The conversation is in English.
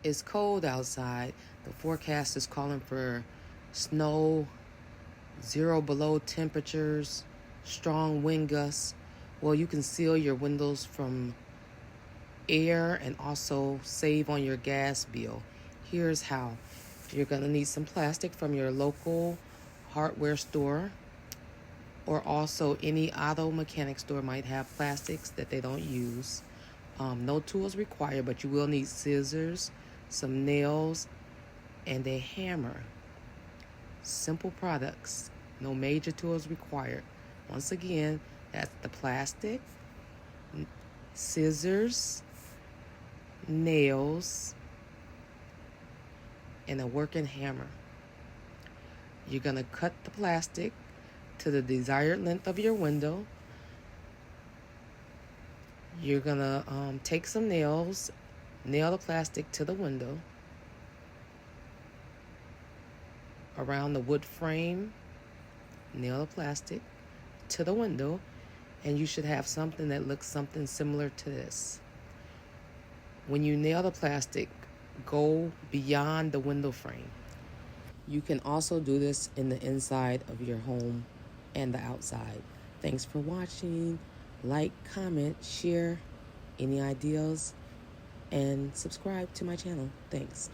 It's cold outside. The forecast is calling for snow, 0 below temperatures, strong wind gusts. Well, you can seal your windows from air and also save on your gas bill. Here's how. You're going to need some plastic from your local hardware store, or also any auto mechanic store might have plastics that they don't use. No tools required, but you will need scissors, some nails, and a hammer. Simple products, no major tools required. Once again, that's the plastic, scissors, nails, and a working hammer. You're going to cut the plastic to the desired length of your window. You're going to take some nails, nail the plastic to the window around the wood frame, nail the plastic to the window, and you should have something that looks something similar to this. When you nail the plastic, go beyond the window frame. You can also do this in the inside of your home and the outside. Thanks for watching. Like, comment, share any ideas, and subscribe to my channel. Thanks.